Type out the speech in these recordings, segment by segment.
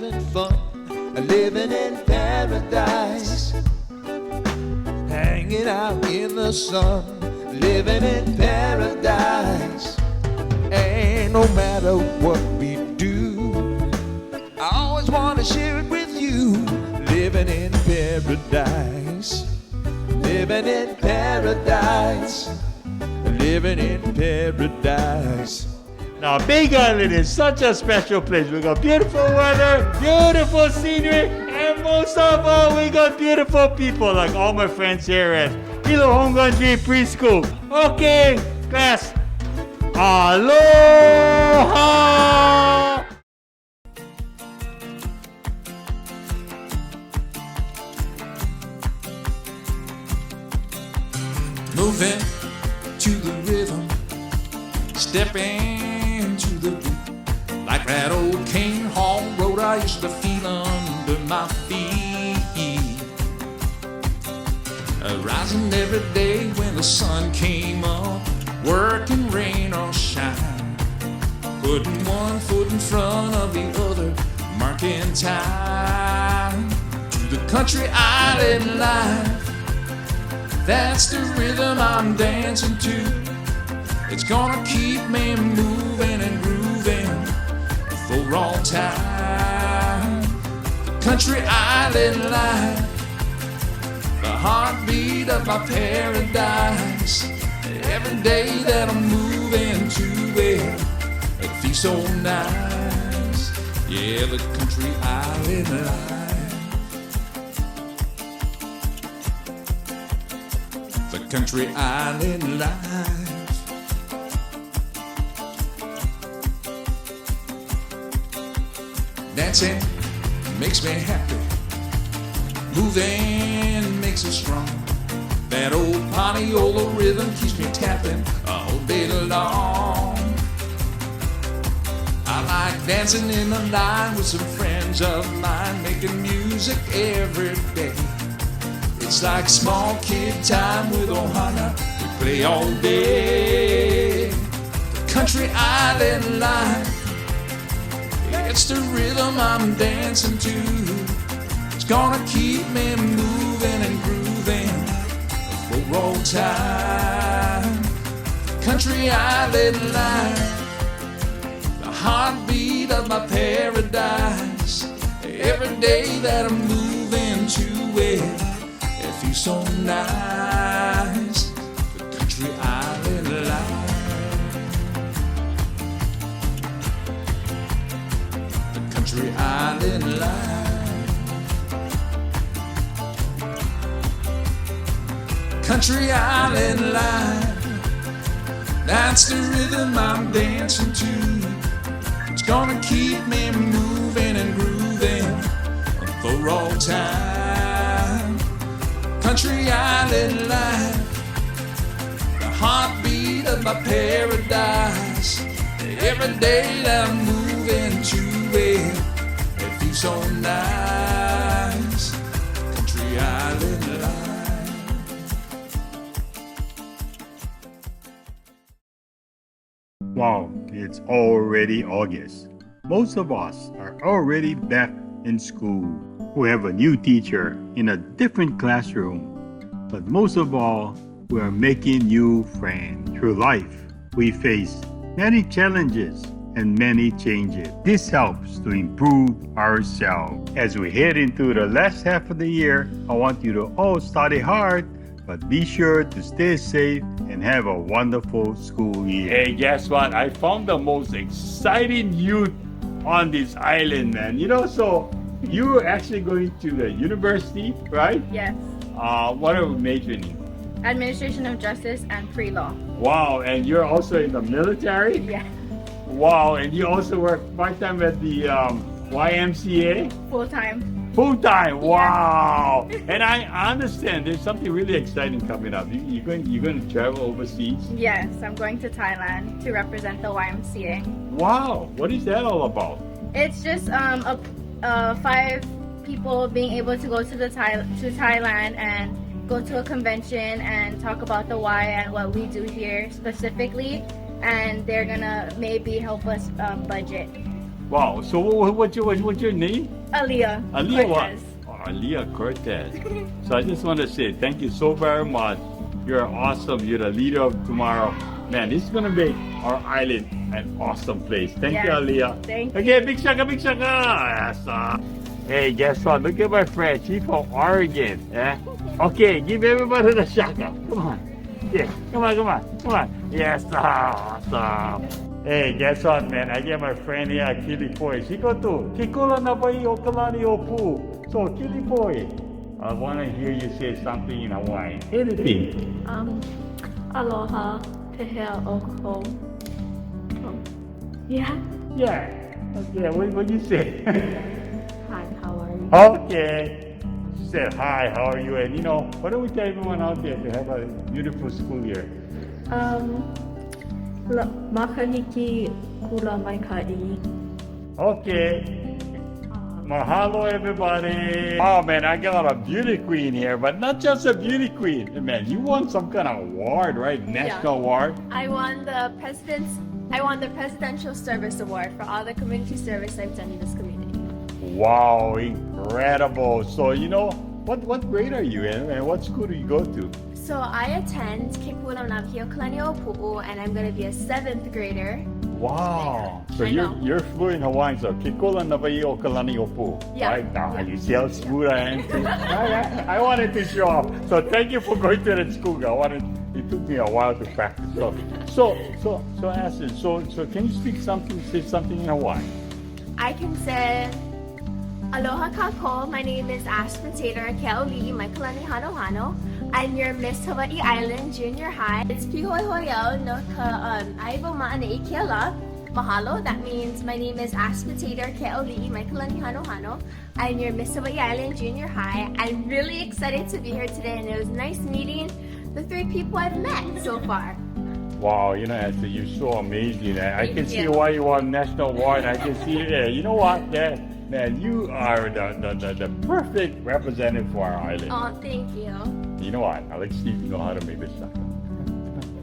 having fun, living in paradise, hanging out in the sun, living in paradise. And no matter what we do, I always want to share it with you. Living in paradise, living in paradise, living in paradise. Now, Big Island is such a special place. We got beautiful weather, beautiful scenery, and most of all, we got beautiful people like all my friends here at Hilo Hongwanji Preschool. Okay, class, aloha! Moving to the rhythm, stepping to the beat, like that old Cane Hall road I used to feel under my feet. Rising every day when the sun came up, working rain or shine, putting one foot in front of the other, marking time to the country island life. That's the rhythm I'm dancing to. It's gonna keep me moving and grooving for all time. The country island life, the heartbeat of my paradise. Every day that I'm moving to it, it feels so nice. Yeah, the country island life. The country island life. Dancing makes me happy, moving makes us strong. That old Poniola rhythm keeps me tapping all day long. I like dancing in the line with some friends of mine, making music every day. It's like small kid time with Ohana. We play all day. The country island life, it's the rhythm I'm dancing to. It's gonna keep me moving and grooving for all time. The country island life, the heartbeat of my paradise. Every day that I'm moving to it, it feels so nice. The country island life. The country island life. Country island life. That's the rhythm I'm dancing to. It's gonna keep me moving and grooving for all time. Country island life, the heartbeat of my paradise. Every day that I'm moving to it, it feels so nice. Country island life. Wow, it's already August. Most of us are already back in school. We have a new teacher in a different classroom. But most of all, we are making new friends. Through life, we face many challenges and many changes. This helps to improve ourselves. As we head into the last half of the year, I want you to all study hard, but be sure to stay safe and have a wonderful school year. Hey, guess what? I found the most exciting youth on this island, man. You know, so you're actually going to the university, right? Yes. What are you majoring in? Administration of Justice and Pre-Law. Wow, and you're also in the military? Yeah. Wow, and you also work part-time at the YMCA? Full-time. Full-time, wow! And I understand there's something really exciting coming up. You're going to travel overseas? Yes, I'm going to Thailand to represent the YMCA. Wow, what is that all about? It's just 5 people being able to go to Thailand and go to a convention and talk about the Y and what we do here specifically, and they're gonna maybe help us budget. Wow. So what's your name? Aaliyah. Aaliyah what? Cortez. Oh, Aaliyah Cortez. So I just want to say thank you so very much. You're awesome. You're the leader of tomorrow. Man, this is going to make our island an awesome place. Thank you, Yes. Aaliyah. Thank you. Okay, big shaka, big shaka. Yes, hey, guess what? Look at my friend. She's from Oregon. Yeah? Okay, give everybody the shaka. Come on. Yeah, come on. Yes, awesome. Hey, guess what, man? I get my friend here, Kilipoi. She go to Kikola Nabai Okalani Opu. So, Kilipoi, I want to hear you say something in Hawaiian. Anything. Aloha, te hea oko. Yeah. Yeah. Okay, what you say? Hi, how are you? Okay. She said, hi, how are you? And why don't we tell everyone out there to have a beautiful school year? Makaniki kula mai kai. Okay. Mahalo, everybody. Oh, man, I got a beauty queen here, but not just a beauty queen. Man, you won some kind of award, right? National award? I won the Presidential Service Award for all the community service I've done in this community. Wow, incredible. So, what grade are you in and what school do you go to? So I attend Kikulam Nabhio Kalanio Pu'u, and I'm going to be a 7th grader. Wow. So I you're know. you're fluent in Hawaiian, so Kikola Navai o Kalani Opu. Yeah. Right now, Yeah. you see how smooth I am? I wanted to show off. So thank you for going to that school. It took me a while to practice. So Ashton, so can you say something in Hawaiian? I can say, Aloha kako, my name is Ashton Tater Ke'oli, my Kalani Hano Hano. I'm your Miss Hawaii Island Junior High. It's Pihoi Hoyao no ka aivo ma'ana ikiala. Mahalo, that means my name is Ashton Tater Ke'oli, my Kalani Hano Hano. I'm your Miss Hawaii Island Junior High. I'm really excited to be here today, and it was nice meeting the 3 people I've met so far. Wow, Ashton, you're so amazing. I can Thank see you. why you won national award. I can see it there. You know what? Man, you are the perfect representative for our island. Oh, thank you. You know what? Now let's see if you know how to make this shaka.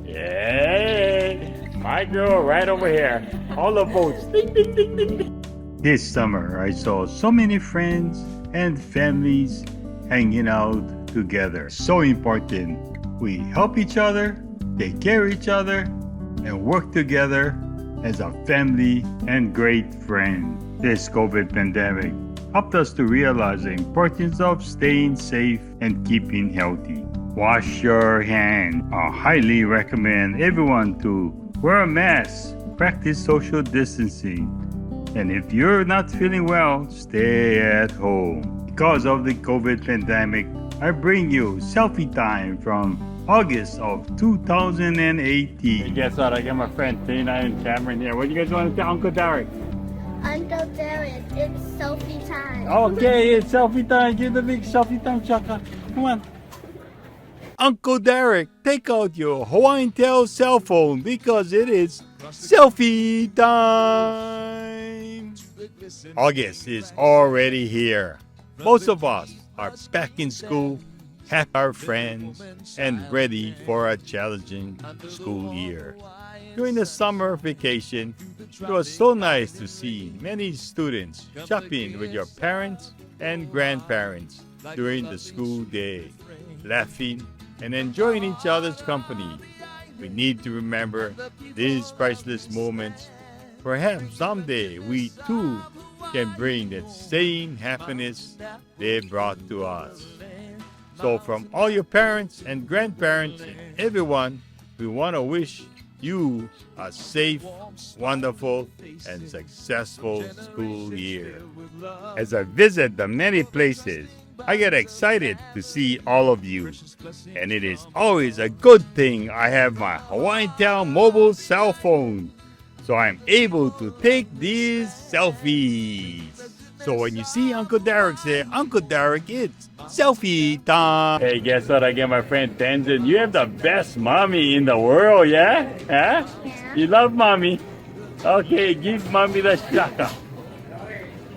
Yay! My girl right over here. All the votes. Ding, ding, ding, ding, ding. This summer, I saw so many friends and families hanging out together. So important. We help each other, take care of each other, and work together as a family and great friends. This COVID pandemic helped us to realize the importance of staying safe and keeping healthy. Wash your hands. I highly recommend everyone to wear a mask, practice social distancing, and if you're not feeling well, stay at home. Because of the COVID pandemic, I bring you selfie time from August of 2018. Hey, guess what? I got my friend Tina and Cameron here. What do you guys want to tell Uncle Derek? Uncle Derek, it's selfie time. Okay, it's selfie time. Give the big selfie time, Chaka. Come on. Uncle Derek, take out your Hawaiian Tail cell phone because it is selfie time. August is already here. Most of us are back in school, happy our friends, and ready for a challenging school year. During the summer vacation, it was so nice to see many students shopping with your parents and grandparents during the school day, laughing and enjoying each other's company. We need to remember these priceless moments. Perhaps someday we too can bring that same happiness they brought to us. So from all your parents and grandparents and everyone, we want to wish you a safe, wonderful, and successful school year. As I visit the many places, I get excited to see all of you. And it is always a good thing I have my Hawaiian Tail mobile cell phone, so I'm able to take these selfies. So when you see Uncle Derek, say, Uncle Derek, it's selfie time. Hey, guess what? I get my friend Tenzin. You have the best mommy in the world, yeah? Huh? Yeah. You love mommy. Okay, give mommy the shaka.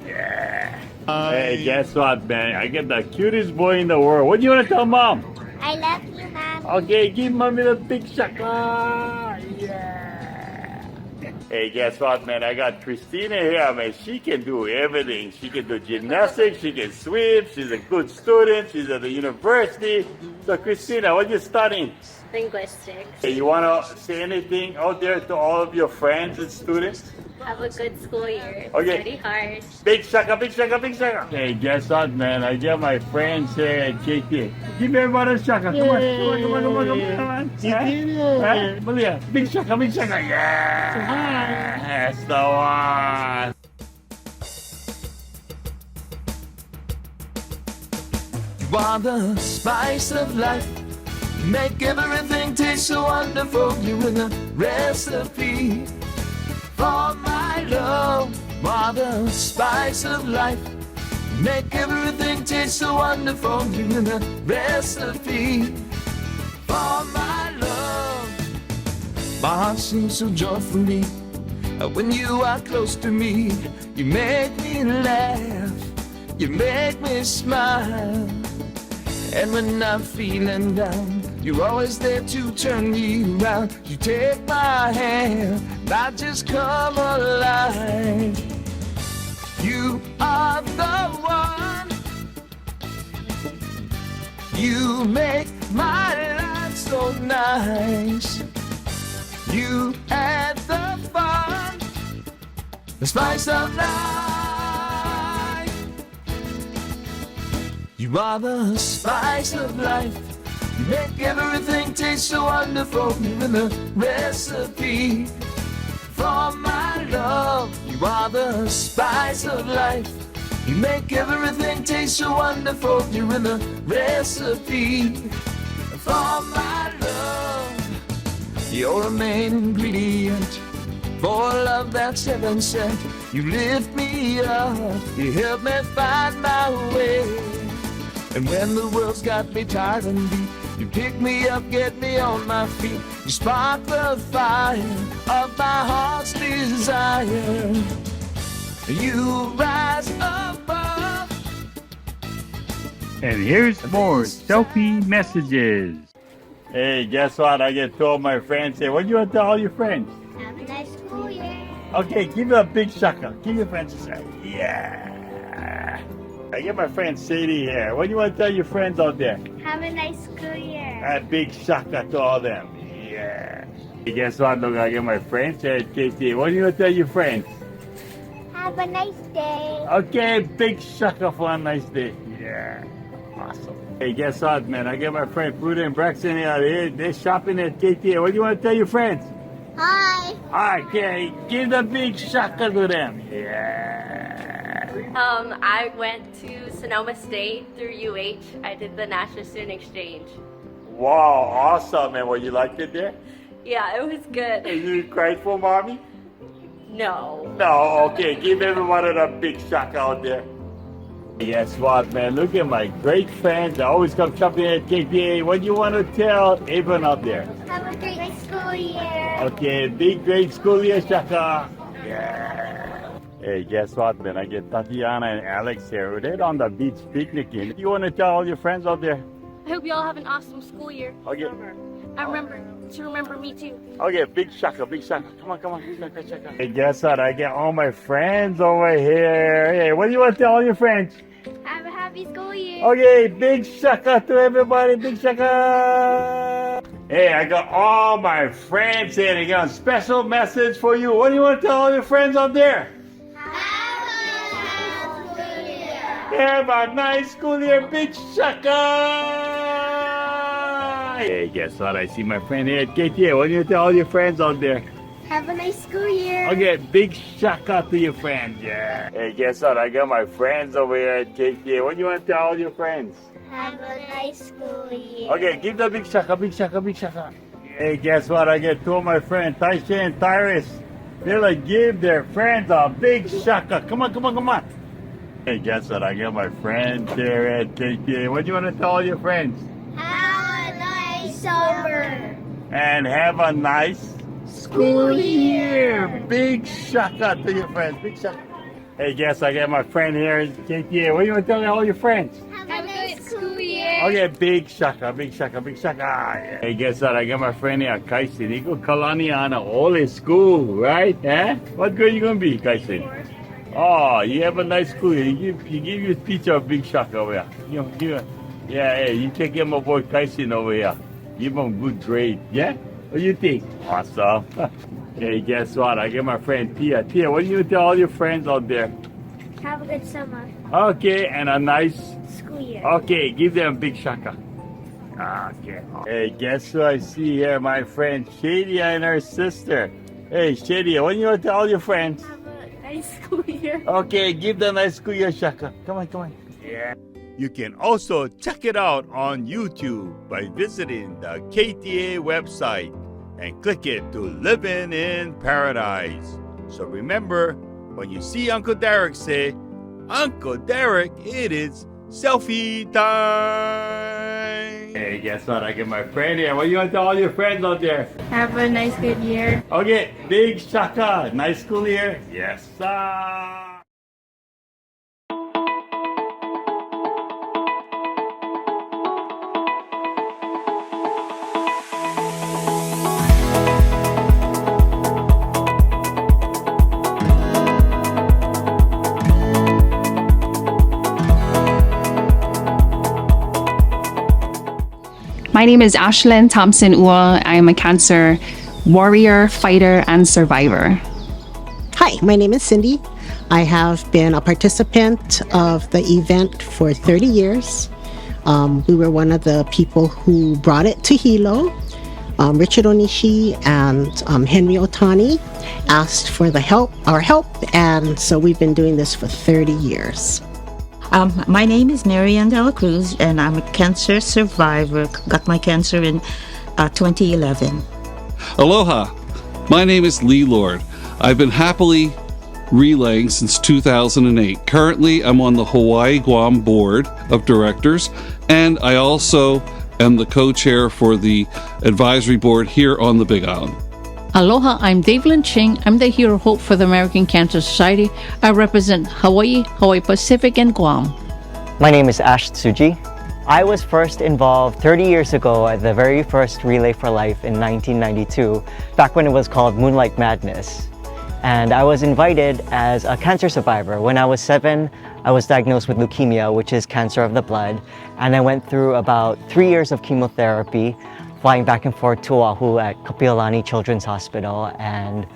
Yeah. Hey, guess what, man? I get the cutest boy in the world. What do you want to tell mom? I love you, Mom. Okay, give mommy the big shaka. Yeah. Hey, guess what, man? I got Christina here, man. She can do everything. She can do gymnastics. She can swim. She's a good student. She's at the university. So, Christina, what are you studying? Linguistics. Hey, you want to say anything out there to all of your friends and students? Have a good school year. Okay. Study hard. Big shaka, big shaka, big shaka. Hey, guess what, man? I get my friends here at KT. Give everybody a shaka. Come on, come on, come on, come on, come on. You did it. Huh? Malia, big shaka, big shaka. Yeah, that's the one. You are the spice of life. Make everything taste so wonderful. You're the recipe for my love. You are the spice of life. Make everything taste so wonderful. You're the recipe for my love. My heart sings so joyfully when you are close to me. You make me laugh. You make me smile. And when I'm feeling down, you're always there to turn me around. You take my hand, and I just come alive. You are the one. You make my life so nice. You add the fun, the spice of life. You are the spice of life. You make everything taste so wonderful. You're the recipe for my love. You are the spice of life. You make everything taste so wonderful. You're the recipe for my love. You're a main ingredient for love that's heaven sent. You lift me up. You help me find my way. And when the world's got me tired and beat, you pick me up, get me on my feet. You spark the fire of my heart's desire. You rise above. And here's more selfie messages. Hey, guess what? I get told my friends, say, what do you want to tell all your friends? Have a nice school year. Okay, give it a big shaka. Give your friends a shaka. Yeah. I get my friend Sadie here. What do you want to tell your friends out there? Have a nice school year. A big shaka to all them. Yeah. Hey, guess what? Look, I get my friends here at KT. What do you want to tell your friends? Have a nice day. Okay, big shaka for a nice day. Yeah. Awesome. Hey, guess what, man? I get my friend Pruda and Braxton here. They're shopping at KT. What do you want to tell your friends? Hi. Okay, give the big shaka to them. Yeah. I went to Sonoma State through UH. I did the National Student Exchange. Wow, awesome, man. Well, you liked it there? Yeah, it was good. Hey, you cried for mommy? No. No, okay. Give everyone a big shaka out there. Guess what, man? Look at my great friends. I always come shopping at KPA. What do you want to tell everyone out there? Have a great school year. Okay, big great school year, shaka. Yeah. Hey, guess what, man? I get Tatiana and Alex here. They're on the beach picnicking. You want to tell all your friends out there? I hope you all have an awesome school year. Okay. I remember me too. Okay, big shaka, big shaka. Come on, come on. Shaka, shaka. Hey, guess what? I get all my friends over here. Hey, what do you want to tell all your friends? Have a happy school year. Okay, big shaka to everybody. Big shaka. Hey, I got all my friends here. They got a special message for you. What do you want to tell all your friends out there? Have a nice school year, big shaka! Hey, guess what? I see my friend here at KTA. What do you tell all your friends out there? Have a nice school year. Okay, big shaka to your friends, yeah. Hey, guess what? I got my friends over here at KTA. What do you want to tell all your friends? Have a nice school year. Okay, give the big shaka, big shaka, big shaka. Hey, guess what? I get two of my friends, Taisha and Tyrus. They're like, give their friends a big shaka. Come on, come on, come on. Hey, guess what? I got my friends here at KTA. What do you want to tell all your friends? Have a nice summer. And have a nice school year. Big shaka to your friends. Big shaka. Hey, guess I got my friend here at KTA. What do you want to tell all your friends? Have a nice school year. Okay, big shaka, big shaka, big shaka. Hey, guess what? I got my friend here, Kaisen. He go Kalani on all his school, right? Eh? What grade you gonna be, Kaisen? Oh, you have a nice school. You give your teacher a big shaka over here. Yeah, you take him aboard Kaisen over here. Give him a good grade. Yeah? What do you think? Awesome. Hey, guess what? I got my friend Tia. Tia, what do you tell all your friends out there? Have a good summer. Okay, and a nice School year. okay, give them a big shaka. Okay. Hey, guess who I see here? My friend Shadia and her sister. Hey, Shadia, what do you want to tell all your friends? Have a nice school year. Okay, give them a nice school year shaka. Come on. Yeah. You can also check it out on YouTube by visiting the KTA website and click it to Living in Paradise. So remember, when you see Uncle Derek, say, Uncle Derek, it is selfie time. Hey, guess what? I get my friend here. What do you want to tell all your friends out there? Have a nice good year. Okay, big shaka. Nice school year. Yes, sir. My name is Ashlyn Thompson Ua. I am a cancer warrior, fighter, and survivor. Hi, my name is Cindy. I have been a participant of the event for 30 years. We were one of the people who brought it to Hilo. Richard Onishi and Henry Otani asked for our help, and so we've been doing this for 30 years. My name is Marian Dela Cruz, and I'm a cancer survivor. Got my cancer in 2011. Aloha. My name is Lee Lord. I've been happily relaying since 2008. Currently, I'm on the Hawaii Guam Board of Directors, and I also am the co-chair for the advisory board here on the Big Island. Aloha, I'm Davelyn Ching. I'm the Hero Hope for the American Cancer Society. I represent Hawaii, Hawaii Pacific, and Guam. My name is Ash Tsuji. I was first involved 30 years ago at the very first Relay for Life in 1992, back when it was called Moonlight Madness. And I was invited as a cancer survivor. When I was 7, I was diagnosed with leukemia, which is cancer of the blood. And I went through about 3 years of chemotherapy, flying back and forth to Oahu at Kapiolani Children's Hospital. And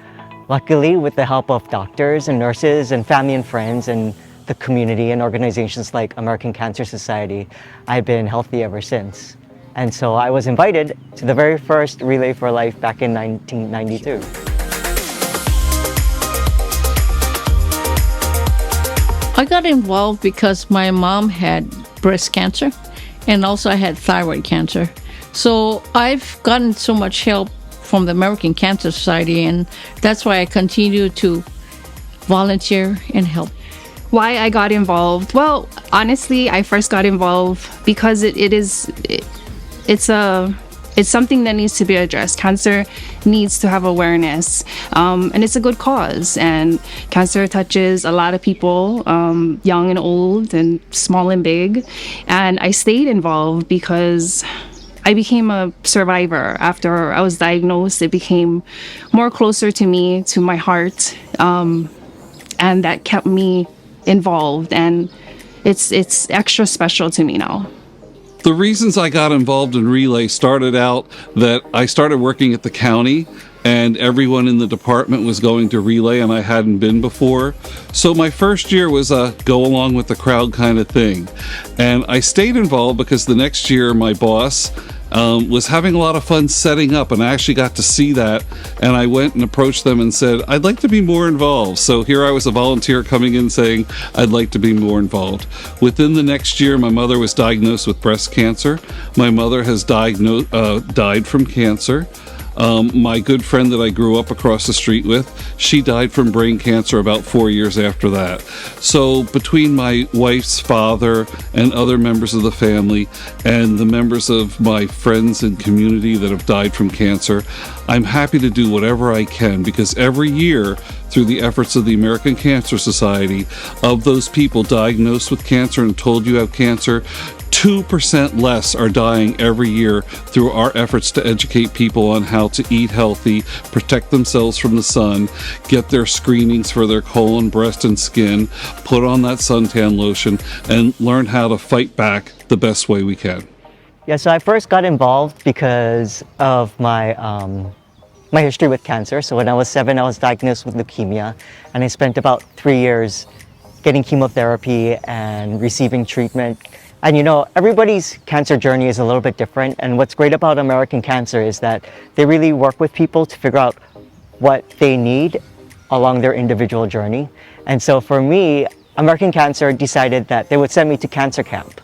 luckily, with the help of doctors and nurses and family and friends and the community and organizations like American Cancer Society, I've been healthy ever since. And so I was invited to the very first Relay for Life back in 1992. I got involved because my mom had breast cancer, and also I had thyroid cancer. So I've gotten so much help from the American Cancer Society, and that's why I continue to volunteer and help. Why I got involved? Well, honestly, I first got involved because it's something that needs to be addressed. Cancer needs to have awareness, and it's a good cause. And cancer touches a lot of people, young and old, and small and big. And I stayed involved because I became a survivor after I was diagnosed. It became more closer to me, to my heart, and that kept me involved. And it's extra special to me now. The reasons I got involved in Relay started out that I started working at the county and everyone in the department was going to Relay and I hadn't been before. So my first year was a go along with the crowd kind of thing. And I stayed involved because the next year my boss was having a lot of fun setting up, and I actually got to see that, and I went and approached them and said, I'd like to be more involved. So here I was, a volunteer coming in saying, I'd like to be more involved. Within the next year, my mother was diagnosed with breast cancer. My mother has died from cancer. My good friend that I grew up across the street with, she died from brain cancer about 4 years after that. So between my wife's father and other members of the family and the members of my friends and community that have died from cancer, I'm happy to do whatever I can, because every year, through the efforts of the American Cancer Society, of those people diagnosed with cancer and told you have cancer, 2% less are dying every year through our efforts to educate people on how to eat healthy, protect themselves from the sun, get their screenings for their colon, breast, and skin, put on that suntan lotion, and learn how to fight back the best way we can. Yeah, so I first got involved because of my history with cancer. So when I was 7, I was diagnosed with leukemia, and I spent about 3 years getting chemotherapy and receiving treatment. And you know, everybody's cancer journey is a little bit different. And what's great about American Cancer is that they really work with people to figure out what they need along their individual journey. And so for me, American Cancer decided that they would send me to cancer camp.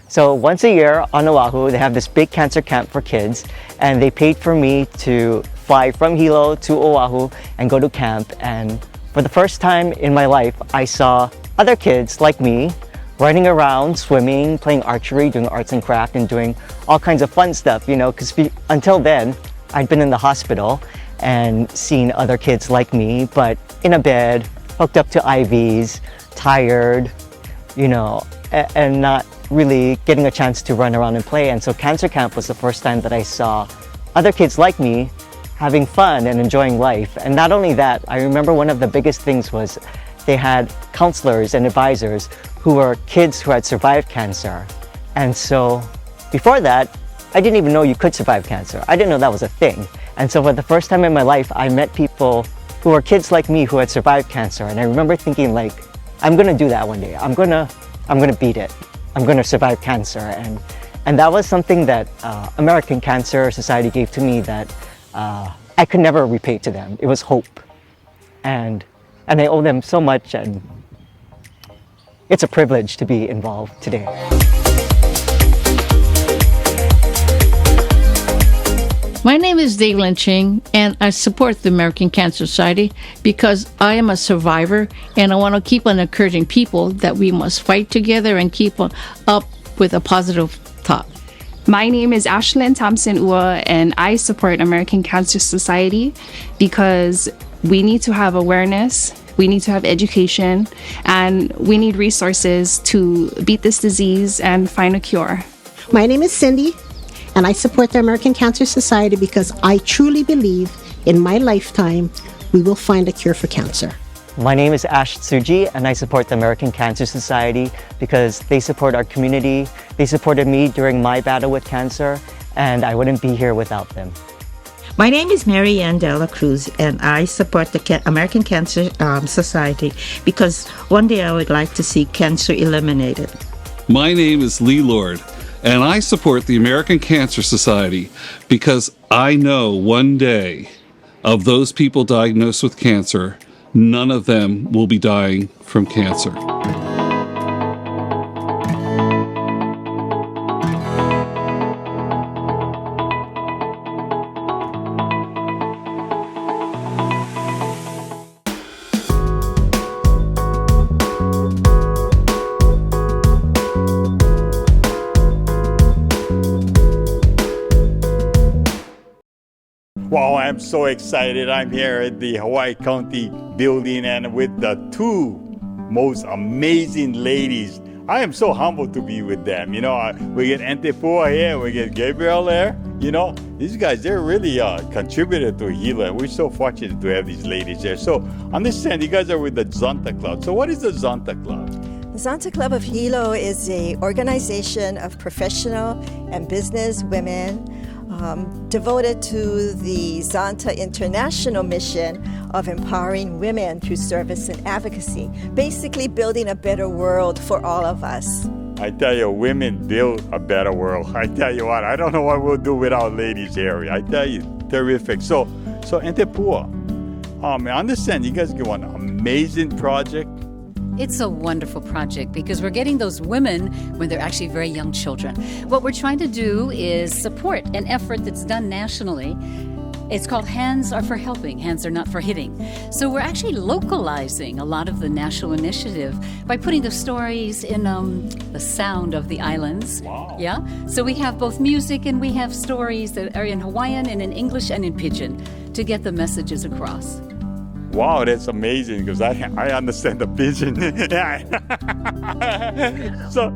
So once a year on Oahu, they have this big cancer camp for kids, and they paid for me to fly from Hilo to Oahu and go to camp. And for the first time in my life, I saw other kids like me running around, swimming, playing archery, doing arts and craft, and doing all kinds of fun stuff, you know, because until then, I'd been in the hospital and seen other kids like me, but in a bed, hooked up to IVs, tired, you know, and not really getting a chance to run around and play. And so cancer camp was the first time that I saw other kids like me having fun and enjoying life. And not only that, I remember one of the biggest things was they had counselors and advisors who were kids who had survived cancer. And so before that, I didn't even know you could survive cancer. I didn't know that was a thing. And so for the first time in my life, I met people who were kids like me who had survived cancer. And I remember thinking, like, I'm gonna do that one day. I'm gonna beat it. I'm gonna survive cancer. And that was something that American Cancer Society gave to me that I could never repay to them. It was hope. And I owe them so much, and it's a privilege to be involved today. My name is Daylin Ching, and I support the American Cancer Society because I am a survivor, and I want to keep on encouraging people that we must fight together and keep up with a positive thought. My name is Ashlyn Thompson-Ua, and I support American Cancer Society because we need to have awareness, we need to have education, and we need resources to beat this disease and find a cure. My name is Cindy, and I support the American Cancer Society because I truly believe in my lifetime we will find a cure for cancer. My name is Ash Tsuji, and I support the American Cancer Society because they support our community. They supported me during my battle with cancer, and I wouldn't be here without them. My name is Mary Ann Dela Cruz, and I support the American Cancer Society because one day I would like to see cancer eliminated. My name is Lee Lord, and I support the American Cancer Society because I know one day of those people diagnosed with cancer, none of them will be dying from cancer. Wow, I'm so excited. I'm here at the Hawaii County building and with the two most amazing ladies. I am so humbled to be with them. You know, we get Entepua here, we get Gabriel there. You know, these guys, they're really contributed to Hilo, and we're so fortunate to have these ladies there. So, understand, you guys are with the Zonta Club. So what is the Zonta Club? The Zonta Club of Hilo is an organization of professional and business women devoted to the Zonta International mission of empowering women through service and advocacy, basically building a better world for all of us. I tell you, women build a better world. I tell you what, I don't know what we'll do without ladies here. I tell you, terrific. So Entepua, I understand you guys do an amazing project. It's a wonderful project because we're getting those women when they're actually very young children. What we're trying to do is support an effort that's done nationally. It's called Hands Are for Helping, Hands Are Not for Hitting. So we're actually localizing a lot of the national initiative by putting the stories in the sound of the islands. Wow. Yeah. So we have both music and we have stories that are in Hawaiian and in English and in Pidgin to get the messages across. Wow, that's amazing because I understand the vision. so,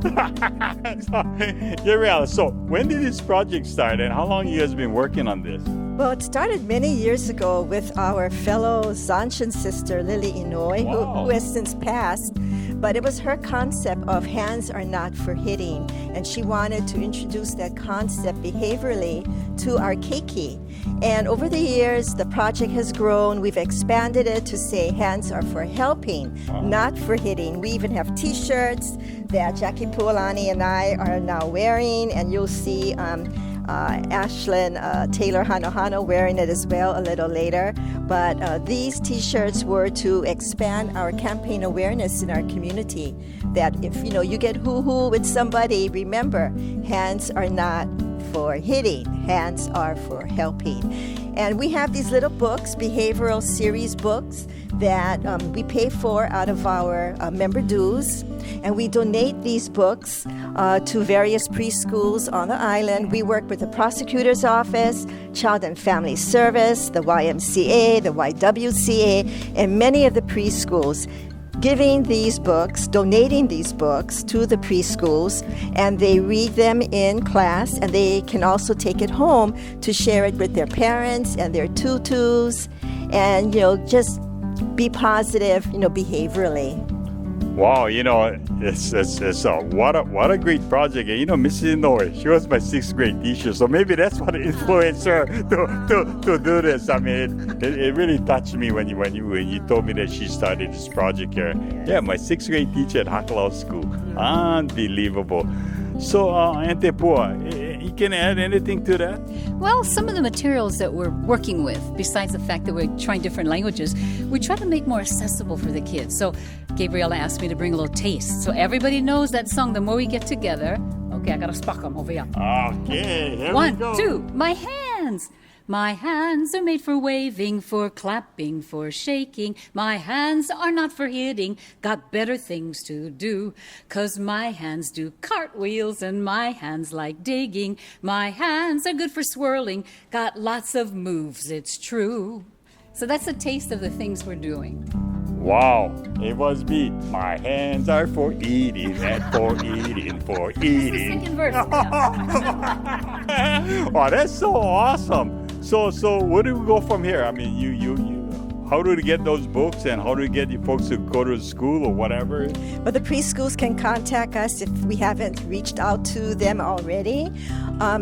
Gabrielle, so when did this project start and how long you guys been working on this? Well, it started many years ago with our fellow Zanchan sister, Lily Inouye, who has since passed. But it was her concept of hands are not for hitting. And she wanted to introduce that concept behaviorally to our keiki. And over the years, the project has grown. We've expanded it to say hands are for helping, not for hitting. We even have t-shirts that Jackie Puolani and I are now wearing. And you'll see Ashlyn Taylor Hanohano wearing it as well a little later. But these t-shirts were to expand our campaign awareness in our community that if you get hoo-hoo with somebody, remember, hands are not for hitting, hands are for helping. And we have these little books, behavioral series books, that we pay for out of our member dues. And we donate these books to various preschools on the island. We work with the prosecutor's office, Child and Family Service, the YMCA, the YWCA, and many of the preschools, giving these books, donating these books to the preschools, and they read them in class, and they can also take it home to share it with their parents and their tutus, and just be positive, behaviorally. Wow, it's what a great project. And Mrs. Inouye, she was my 6th grade teacher, so maybe that's what influenced her to do this. I mean, it really touched me when you told me that she started this project here. Yeah, my 6th grade teacher at Hakalau School. Unbelievable. So, Ante Pua, you can add anything to that? Well, some of the materials that we're working with, besides the fact that we're trying different languages, we try to make more accessible for the kids. So Gabriella asked me to bring a little taste. So everybody knows that song, The More We Get Together. Okay, I got to spark them over here. Okay, here 1, we go. 2, my hands. My hands are made for waving, for clapping, for shaking. My hands are not for hitting, got better things to do. 'Cause my hands do cartwheels and my hands like digging. My hands are good for swirling, got lots of moves, it's true. So that's a taste of the things we're doing. Wow, it was me. My hands are for eating and for eating, for eating. Second verse. Wow, that's so awesome. So where do we go from here? I mean, how do we get those books and how do we get you folks to go to school or whatever? But the preschools can contact us if we haven't reached out to them already.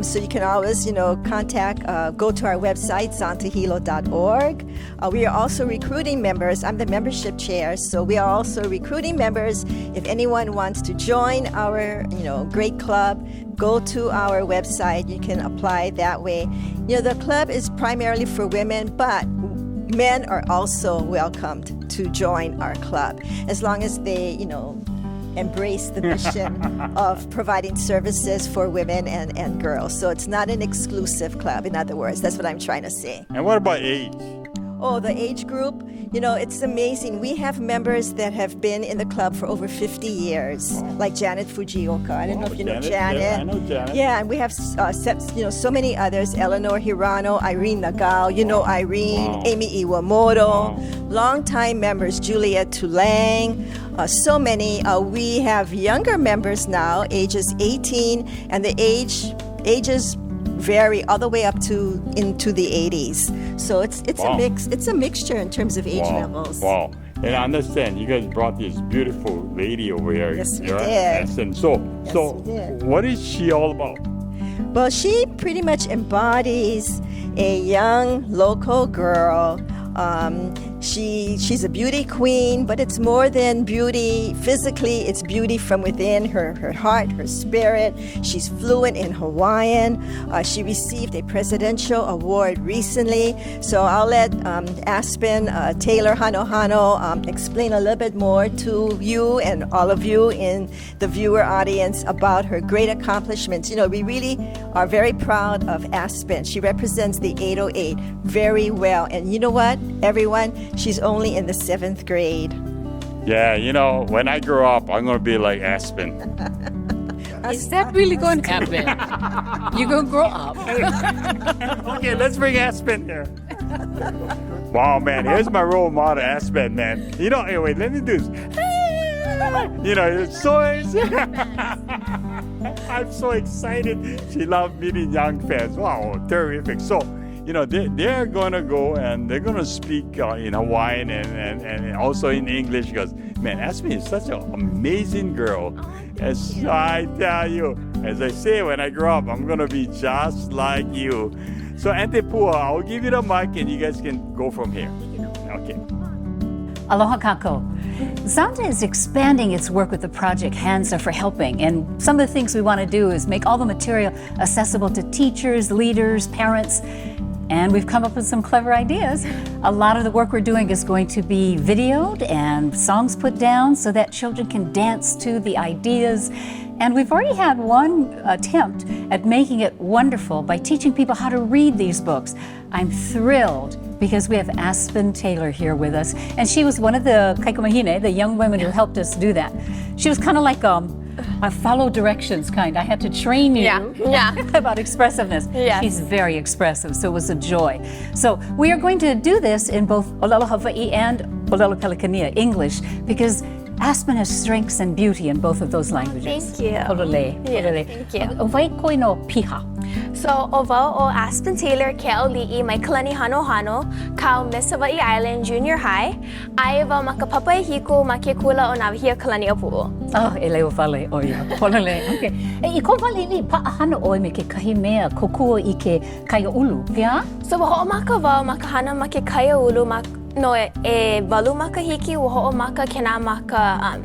So you can always, contact, go to our website, zontahilo.org. We are also recruiting members. I'm the membership chair, so we are also recruiting members. If anyone wants to join our, great club, go to our website. You can apply that way. The club is primarily for women, but men are also welcomed to join our club as long as they, embrace the mission of providing services for women and girls. So it's not an exclusive club, in other words. That's what I'm trying to say. And what about age? Oh, the age group, it's amazing. We have members that have been in the club for over 50 years, like Janet Fujioka. I don't know if you know Janet. Yeah, I know Janet. Yeah, and we have, so many others. Eleanor Hirano, Irene Nagao, Irene, Amy Iwamoto, longtime members, Juliet Tulang, so many. We have younger members now, ages 18, and the ages vary all the way up to into the 80s. So it's a mix. It's a mixture in terms of age levels. Wow. And I understand you guys brought this beautiful lady over here. Yes, we did. And so what is she all about? Well, she pretty much embodies a young local girl. She's a beauty queen, but it's more than beauty physically. It's beauty from within her heart, her spirit. She's fluent in Hawaiian. She received a presidential award recently. So I'll let Aspen Taylor Hanohano explain a little bit more to you and all of you in the viewer audience about her great accomplishments. We really are very proud of Aspen. She represents the 808 very well. And you know what, everyone? She's only in the 7th grade. Yeah, when I grow up, I'm going to be like Aspen. Is that really going to happen? You're going to grow up. Okay, let's bring Aspen here. Wow, man, here's my role model, Aspen, man. You know, anyway, let me do this. You know, it's so I'm so excited. She loved meeting young fans. Wow, terrific. So, you know, they're going to go and they're going to speak in Hawaiian and also in English because, man, Aspen is such an amazing girl. As I tell you, as I say, when I grow up, I'm going to be just like you. So, Ante Pua, I'll give you the mic and you guys can go from here. Okay. Aloha kako. Zonta is expanding its work with the project Hands Are for Helping, and some of the things we want to do is make all the material accessible to teachers, leaders, parents, and we've come up with some clever ideas. A lot of the work we're doing is going to be videoed and songs put down so that children can dance to the ideas. And we've already had one attempt at making it wonderful by teaching people how to read these books. I'm thrilled because we have Aspen Taylor here with us, and she was one of the Kamehameha, the young women who helped us do that. She was kind of like a follow directions kind. I had to train you about expressiveness. She's very expressive, so it was a joy. So we are going to do this in both Olelo Hawaii and Olelo Pelikania, English, because Aspen has strengths and beauty in both of those languages. Thank you. Polole. Thank you. Ovai koi no piha. So, ovo o Aspen Taylor ke auli'i mai kalani hano kau Miss Hawaii Island Junior High. Ai va makapapa hiku ma ke kula o navihia kalani apu. Oh, e leo vale o ia. Polole. Okay. E ko vale ni paahana oi me ke kahi mea kokua I ke kaya ulu. Pia? So, ho maka va makahana ma ke kaya ulu no e valu maka hiki ho maka kena maka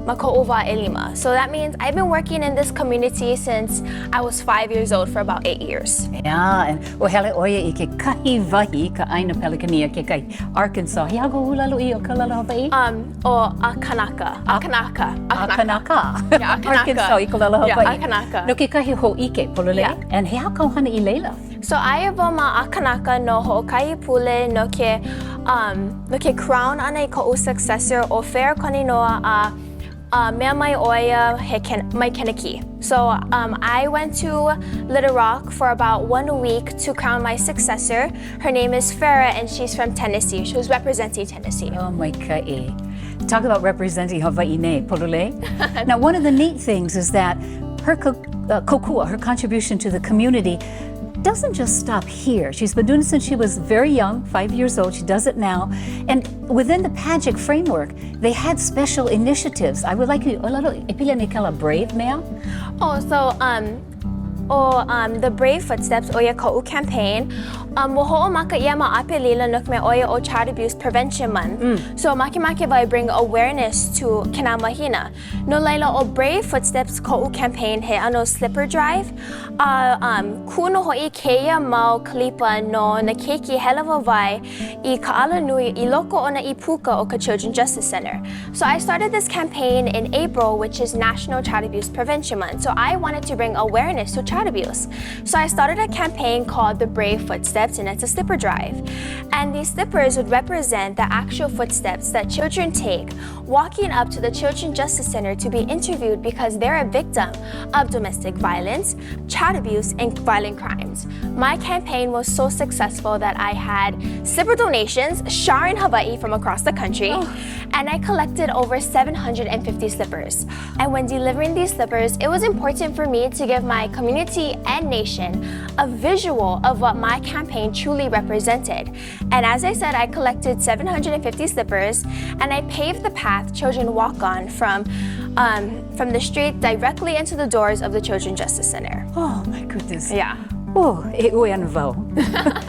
maka ova elima. So that means I've been working in this community since I was 5 years old for about 8 years. Yeah, and o hele oia I ke kahi vahi ka aina Pelikania ke kai Arkansas. Hiago ulalu I o kalala Hawaii? O Akanaka. Akanaka. Yeah, Arkansas I kalala Hawaii. Yeah, Akanaka. No ke kahi ho'ike polole. Yeah. And hea kauhana I leila. So I ava ma Akanaka no ho'okai pule no ke crown ana I ko'u successor o fair koni noa mea mai oia mai kenaki. So I went to Little Rock for about 1 week to crown my successor. Her name is Farah and she's from Tennessee. She was representing Tennessee. Oh my kae. Talk about representing Hawaii ne, polole. Now one of the neat things is that her kokua, her contribution to the community, doesn't just stop here. She's been doing it since she was very young, 5 years old. She does it now. And within the pageant framework, they had special initiatives. I would like you, brave mea? Oh, so the Brave Footsteps o ia ko'u campaign, woho'o maka ia ma'ape lila nuk me oia o Child Abuse Prevention Month. So maki vai bring awareness to Kamehameha. No laila o Brave Footsteps ko'u campaign he ano slipper drive. Kuno ho'i keia mau kalipa no na keiki helava vai I ka'ala nui I loko o na I puka o ka Children's Justice Center. So I started this campaign in April, which is National Child Abuse Prevention Month. So I wanted to bring awareness to child abuse. So I started a campaign called the Brave Footsteps, and it's a slipper drive. And these slippers would represent the actual footsteps that children take walking up to the Children's Justice Center to be interviewed because they're a victim of domestic violence, child abuse, and violent crimes. My campaign was so successful that I had slipper donations share in Hawaii from across the country, and I collected over 750 slippers. And when delivering these slippers, it was important for me to give my community and nation a visual of what my campaign truly represented. And as I said, I collected 750 slippers, and I paved the path children walk on from the street directly into the doors of the Children's Justice Center. Oh my goodness. Yeah. Oh, e ui ana vau.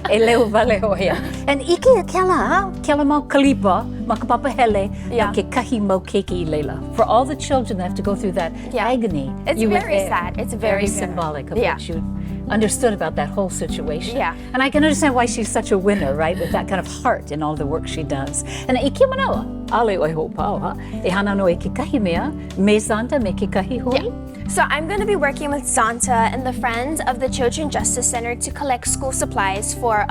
E leo vale hoia. And ike kela mau kalipa, makapapa hele, ke kahi mau keiki I leila. For all the children that have to go through that agony. It's very sad. It's very symbolic of what you understood about that whole situation. Yeah. And I can understand why she's such a winner, right? With that kind of heart in all the work she does. And ike manawa, ale oi ho pao ha. E hana no e ke kahi mea, me Zonta me ke kahi hoi. So I'm going to be working with Zonta and the Friends of the Children's Justice Center to collect school supplies for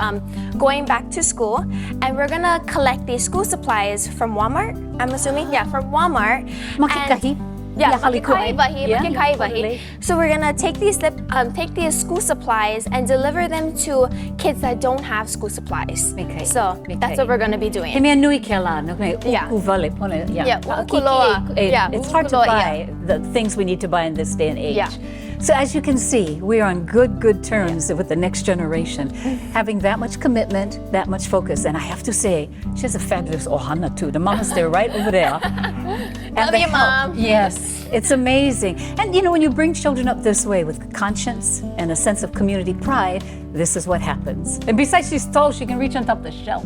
going back to school. And we're going to collect these school supplies from Walmart, I'm assuming. Yeah, from Walmart. Makikahi. Yeah, Halikuai. Mahi, Yeah, Mahi. So we're gonna take these school supplies and deliver them to kids that don't have school supplies. So that's what we're gonna be doing. He mea nui ke la, no me Yeah. ukuvale pone. Yeah, Kiki, ukuloa. Yeah, it's hard to ukuloa, buy the things we need to buy in this day and age. Yeah. So as you can see, we are on good terms with the next generation, having that much commitment, that much focus. And I have to say, she has a fabulous ohana too. The mama's there right over there. And Love the you, help. Mom. Yes, it's amazing. And you know, when you bring children up this way with conscience and a sense of community pride, this is what happens. And besides, she's tall, she can reach on top of the shelf.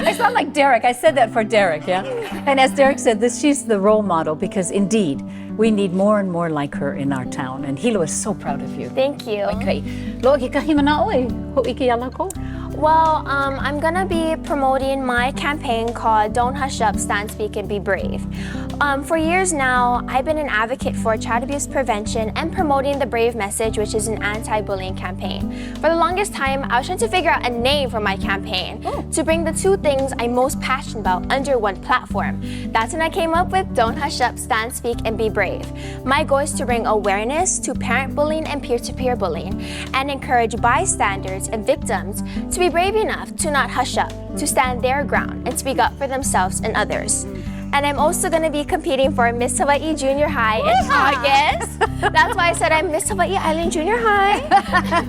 I sound like Derek. I said that for Derek, yeah? And as Derek said, she's the role model because indeed, we need more and more like her in our town. And Hilo is so proud of you. Thank you. Okay. Lo ki kahima na oe, ho iki ala ko? Well, I'm gonna be promoting my campaign called Don't Hush Up, Stand, Speak, and Be Brave. For years now, I've been an advocate for child abuse prevention and promoting the Brave message, which is an anti-bullying campaign. For the longest time, I was trying to figure out a name for my campaign to bring the two things I'm most passionate about under one platform. That's when I came up with Don't Hush Up, Stand, Speak, and Be Brave. My goal is to bring awareness to parent bullying and peer-to-peer bullying and encourage bystanders and victims to be brave enough to not hush up, to stand their ground and speak up for themselves and others. And I'm also going to be competing for Miss Hawaii Junior High in August. That's why I said I'm Miss Hawaii Island Junior High.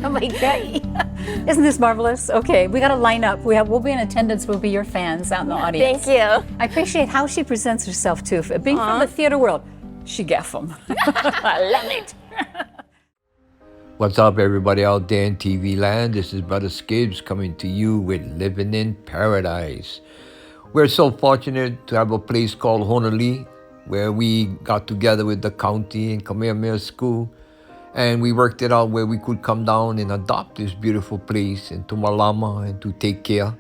Oh my God. Isn't this marvelous? Okay, we got to line up. We'll be in attendance. We'll be your fans out in the audience. Thank you. I appreciate how she presents herself too. Being from the theater world, she gaff 'em. I love it. What's up, everybody out there in TV land? This is Brother Skibbs coming to you with Living in Paradise. We're so fortunate to have a place called Honolii, where we got together with the county and Kamehameha School, and we worked it out where we could come down and adopt this beautiful place and to Malama and to take care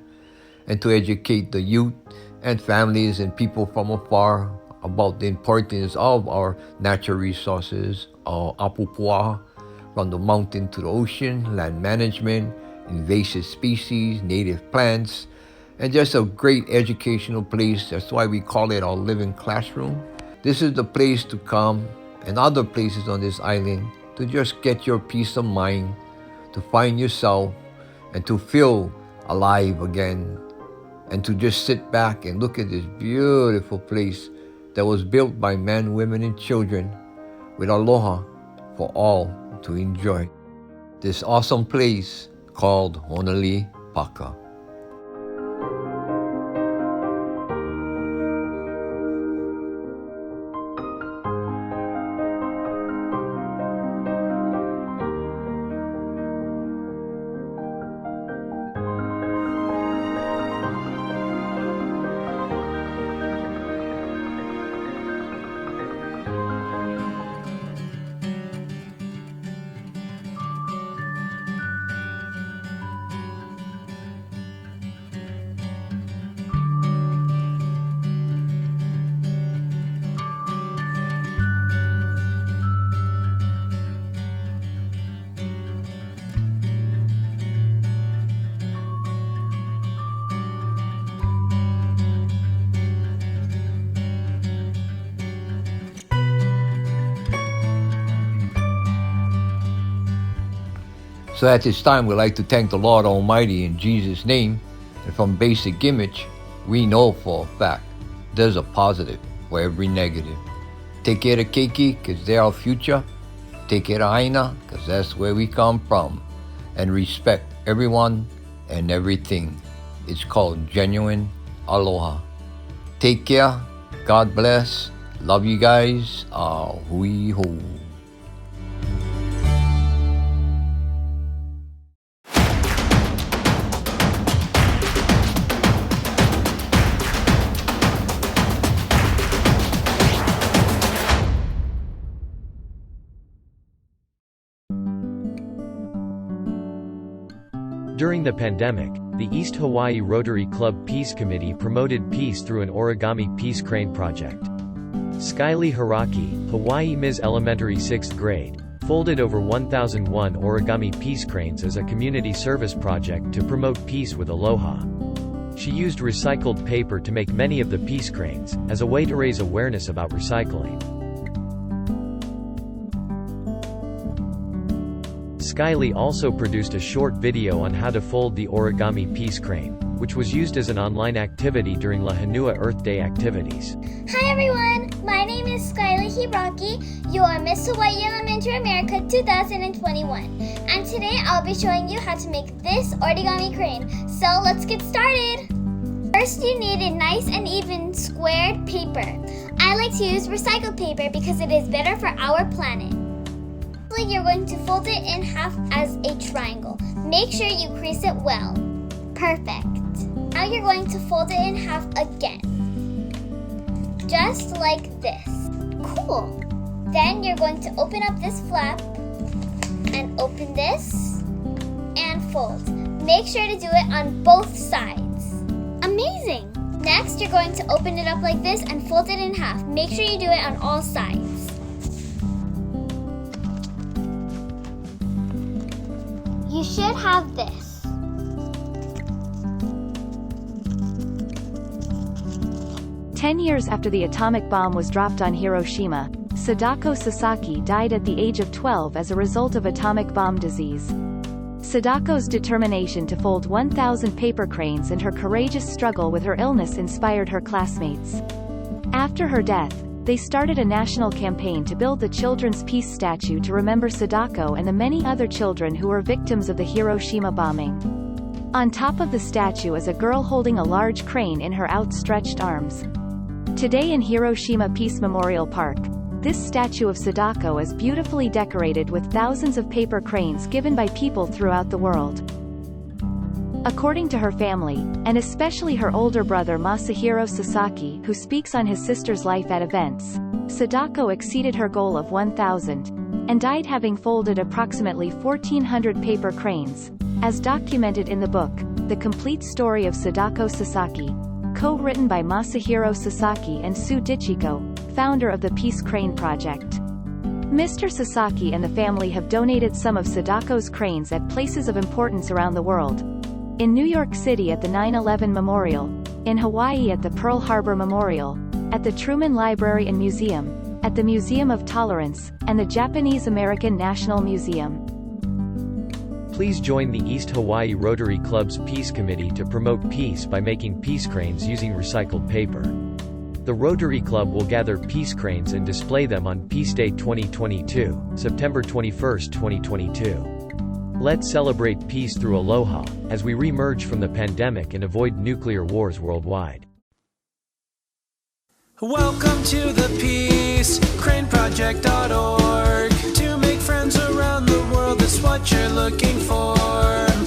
and to educate the youth and families and people from afar about the importance of our natural resources, our apupua, from the mountain to the ocean, land management, invasive species, native plants, and just a great educational place. That's why we call it our living classroom. This is the place to come and other places on this island to just get your peace of mind, to find yourself, and to feel alive again, and to just sit back and look at this beautiful place that was built by men, women, and children with aloha for all to enjoy. This awesome place called Honolii Paka. So at this time, we'd like to thank the Lord Almighty in Jesus' name. And from basic image, we know for a fact there's a positive for every negative. Take care of Keiki, because they're our future. Take care of Aina, because that's where we come from. And respect everyone and everything. It's called genuine aloha. Take care. God bless. Love you guys. Hui ho. During the pandemic, the East Hawaii Rotary Club Peace Committee promoted peace through an origami peace crane project. Skylee Haraki, Hawaii Ms. Elementary 6th grade, folded over 1,001 origami peace cranes as a community service project to promote peace with aloha. She used recycled paper to make many of the peace cranes, as a way to raise awareness about recycling. Skyly also produced a short video on how to fold the origami peace crane, which was used as an online activity during Lahainua Earth Day activities. Hi everyone, my name is Skyly Hiraki. You are Miss Hawaii Elementary America 2021. And today I'll be showing you how to make this origami crane. So let's get started. First you need a nice and even squared paper. I like to use recycled paper because it is better for our planet. You're going to fold it in half as a triangle. Make sure you crease it well. Perfect. Now you're going to fold it in half again. Just like this. Cool. Then you're going to open up this flap and open this and fold. Make sure to do it on both sides. Amazing! Next, you're going to open it up like this and fold it in half. Make sure you do it on all sides. You should have this. Ten years after the atomic bomb was dropped on Hiroshima, Sadako Sasaki died at the age of 12 as a result of atomic bomb disease. Sadako's determination to fold 1,000 paper cranes and her courageous struggle with her illness inspired her classmates. After her death, they started a national campaign to build the Children's Peace Statue to remember Sadako and the many other children who were victims of the Hiroshima bombing. On top of the statue is a girl holding a large crane in her outstretched arms. Today in Hiroshima Peace Memorial Park, this statue of Sadako is beautifully decorated with thousands of paper cranes given by people throughout the world. According to her family, and especially her older brother Masahiro Sasaki, who speaks on his sister's life at events, Sadako exceeded her goal of 1,000, and died having folded approximately 1,400 paper cranes, as documented in the book, The Complete Story of Sadako Sasaki, co-written by Masahiro Sasaki and Sue Dichiko, founder of the Peace Crane Project. Mr. Sasaki and the family have donated some of Sadako's cranes at places of importance around the world. In New York City at the 9/11 Memorial, in Hawaii at the Pearl Harbor Memorial, at the Truman Library and Museum, at the Museum of Tolerance, and the Japanese American National Museum. Please join the East Hawaii Rotary Club's Peace Committee to promote peace by making peace cranes using recycled paper. The Rotary Club will gather peace cranes and display them on Peace Day 2022, September 21, 2022. Let's celebrate peace through aloha, as we re-emerge from the pandemic and avoid nuclear wars worldwide. Welcome to the PeaceCraneProject.org. To make friends around the world is what you're looking for.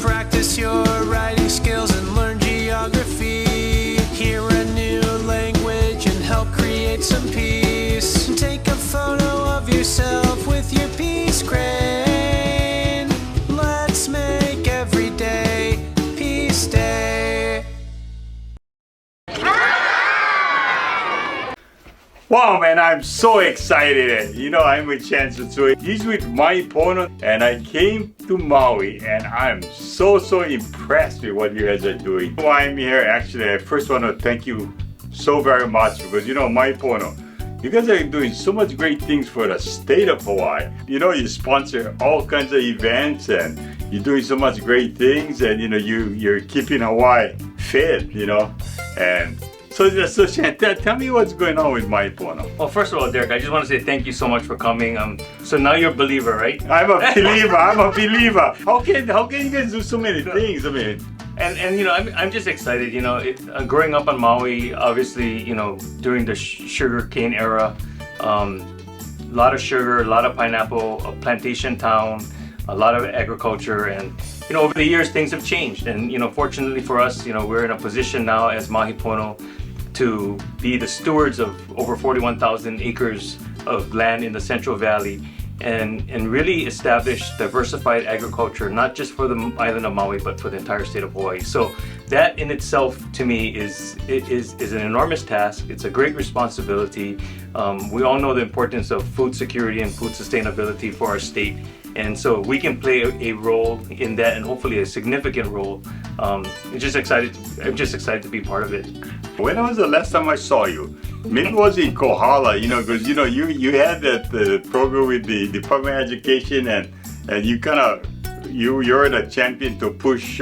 Practice your writing skills and learn geography. Hear a new language and help create some peace. Take a photo of yourself with your peace crane. Let's make every day Peace Day. Wow, man, I'm so excited. You know, I'm with Chancellor Tsui. He's with Mahi Pono, and I came to Maui, and I'm so impressed with what you guys are doing. Why I'm here, actually, I first want to thank you so very much because, you know, Mahi Pono, you guys are doing so much great things for the state of Hawaii. You know, you sponsor all kinds of events, and you're doing so much great things, and, you know, you're keeping Hawaii fit, you know, and so Shan, tell me what's going on with Mahi Pono. Well, first of all, Derek, I just want to say thank you so much for coming. So now you're a believer, right? I'm a believer. I'm a believer. How can you guys do so many things? I mean, and you know, I'm just excited. You know, growing up on Maui, obviously, you know, during the sugar cane era, a lot of sugar, a lot of pineapple, a plantation town, a lot of agriculture, and you know, over the years things have changed. And you know, fortunately for us, you know, we're in a position now as Mahi Pono to be the stewards of over 41,000 acres of land in the Central Valley and really establish diversified agriculture, not just for the island of Maui, but for the entire state of Hawaii. So that in itself, to me, is an enormous task. It's a great responsibility. We all know the importance of food security and food sustainability for our state. And so we can play a role in that, and hopefully a significant role. I'm just excited to be part of it. When was the last time I saw you? Maybe it was in Kohala, because you had that program with the Department of Education, and you kind of you're the champion to push.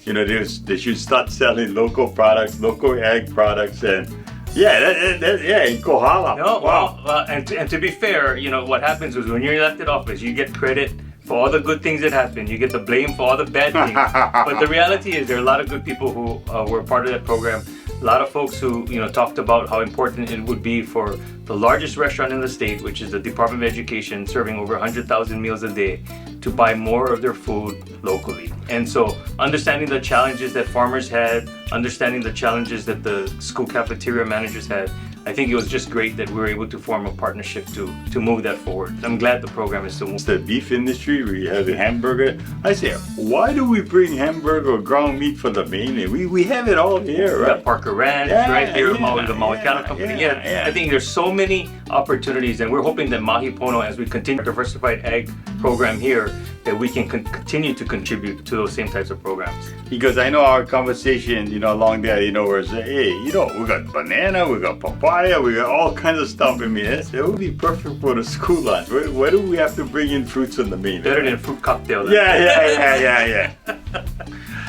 They should start selling local products, local ag products, and in Kohala. No, wow. And to be fair, what happens is when you're elected office, you get credit for all the good things that happen. You get the blame for all the bad things. But the reality is there are a lot of good people who were part of that program. A lot of folks who talked about how important it would be for the largest restaurant in the state, which is the Department of Education, serving over 100,000 meals a day, to buy more of their food locally. And so understanding the challenges that farmers had, understanding the challenges that the school cafeteria managers had, I think it was just great that we were able to form a partnership to move that forward. I'm glad the program is still moving. The beef industry, we have the hamburger. I say, why do we bring hamburger or ground meat from the mainland? We have it all here, right? Yeah, Parker Ranch, right here, Maui, the Maui Cattle Company. I think there's so many opportunities, and we're hoping that Mahi Pono, as we continue our diversified ag program here, that we can continue to contribute to those same types of programs. Because I know our conversation, along there, where it's like, hey, we got banana, we got papaya, we got all kinds of stuff. I mean, it would be perfect for the school lunch. Why do we have to bring in fruits on the mainland? Better than fruit cocktail. Yeah.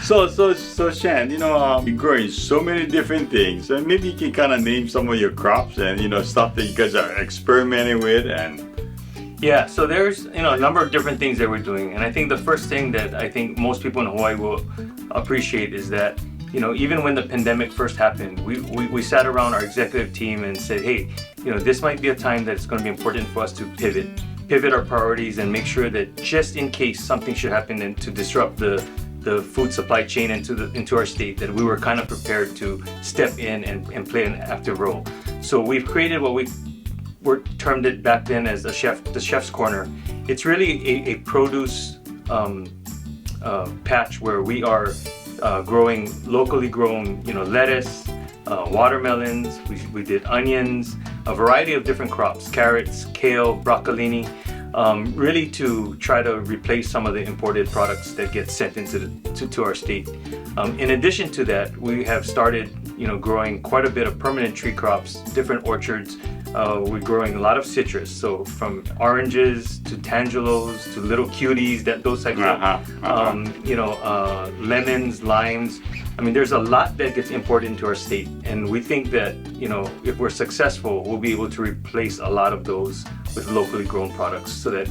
So Shan, you're growing so many different things, and maybe you can kind of name some of your crops and stuff that you guys are experimenting with. And yeah, so there's a number of different things that we're doing, and I think the first thing that I think most people in Hawaii will appreciate is that even when the pandemic first happened, we sat around our executive team and said, hey, this might be a time that it's going to be important for us to pivot our priorities and make sure that just in case something should happen and to disrupt the food supply chain into our state, that we were kind of prepared to step in and play an active role. So we've created what we termed it back then as the chef's corner. It's really a produce patch where we are growing locally grown, lettuce, watermelons. We did onions, a variety of different crops, carrots, kale, broccolini, really to try to replace some of the imported products that get sent to our state. In addition to that, we have started, growing quite a bit of permanent tree crops, different orchards. We're growing a lot of citrus, so from oranges to tangelos to little cuties, those types of, lemons, limes. I mean, there's a lot that gets imported into our state, and we think that, if we're successful, we'll be able to replace a lot of those with locally grown products, so that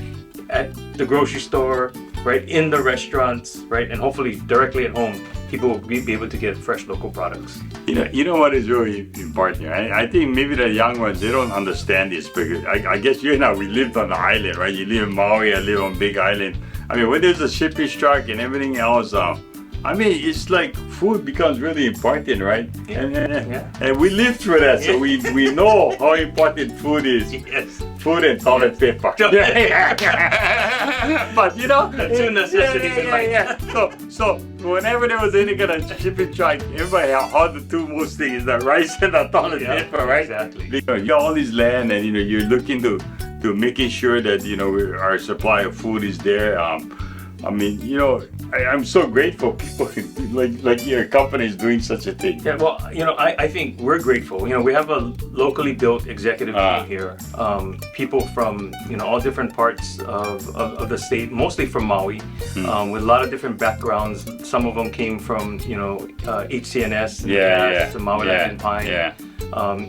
at the grocery store, right, in the restaurants, right, and hopefully directly at home, people will be able to get fresh local products. You know what is really important here? I think maybe the young ones, they don't understand this, because I guess we lived on the island, right? You live in Maui, I live on Big Island. I mean, when there's a shipping strike and everything else, it's like food becomes really important, right? And we lived through that, so we know how important food is. Yes. Food and toilet paper. But the two necessities in life. So whenever there was any kind of shipping strike, everybody had the two most things, the rice and the toilet paper, right? Exactly. You got all this land, and you're looking to making sure that our supply of food is there. I'm so grateful people like your company is doing such a thing. Yeah, well, I think we're grateful. We have a locally built executive team here. People from, all different parts of the state, mostly from Maui, with a lot of different backgrounds. Some of them came from, HCNS, the Maui and Pine.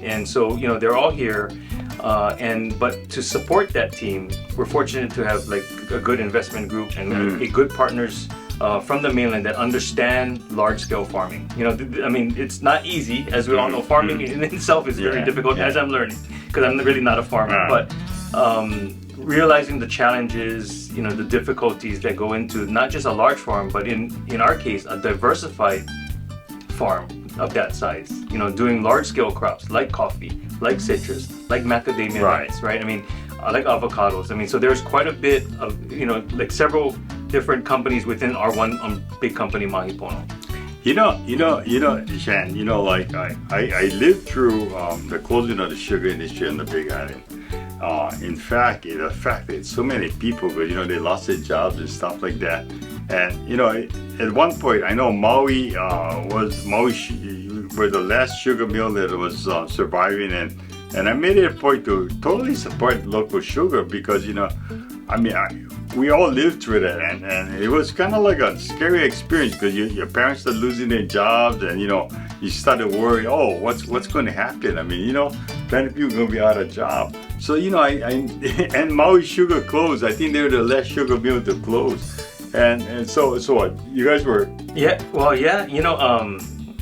And so, they're all here. But to support that team, we're fortunate to have a good investment group and a good partners from the mainland that understand large-scale farming. It's not easy, as we all know. Farming in itself is very difficult, as I'm learning, because I'm really not a farmer. But realizing the challenges, the difficulties that go into not just a large farm, but in our case, a diversified farm of that size. Doing large-scale crops like coffee, like citrus, like macadamia nuts, right? Like avocados. So there's quite a bit of, several different companies within our one big company, Mahi Pono. Shan, I lived through the closing of the sugar industry on the Big Island. In fact, it affected so many people because, they lost their jobs and stuff like that. And, at one point, I know Maui were the last sugar mill that was surviving. And I made it a point to totally support local sugar because, we all lived through that. And it was kind of like a scary experience because your parents are losing their jobs and, you started worrying, oh, what's going to happen? Plenty of people are going to be out of job. So, and Maui Sugar closed. I think they were the last sugar mill to close. And so what? You guys were... Yeah, well, yeah,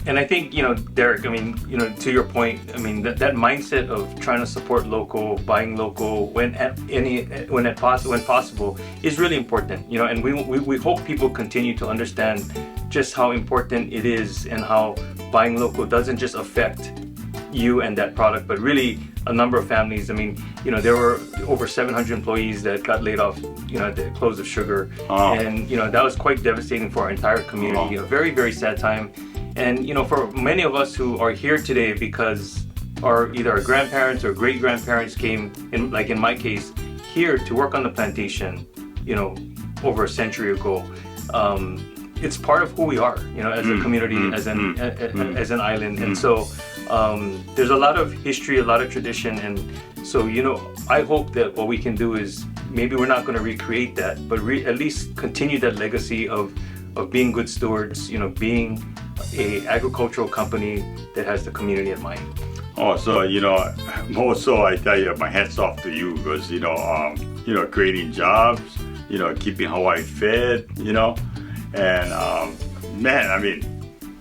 and I think, Derek, to your point, that mindset of trying to support local, buying local when possible is really important, and we hope people continue to understand just how important it is and how buying local doesn't just affect you and that product, but really a number of families. There were over 700 employees that got laid off, at the close of sugar. And, that was quite devastating for our entire community. A very, very sad time. And, for many of us who are here today because either our grandparents or great-grandparents came, in my case, here to work on the plantation, over a century ago. It's part of who we are, as a community, as an island. And so there's a lot of history, a lot of tradition. And so, I hope that what we can do is, maybe we're not going to recreate that, but at least continue that legacy of being good stewards, being a agricultural company that has the community in mind. Oh, so, more so I tell you, my hat's off to you because, creating jobs, keeping Hawaii fed, and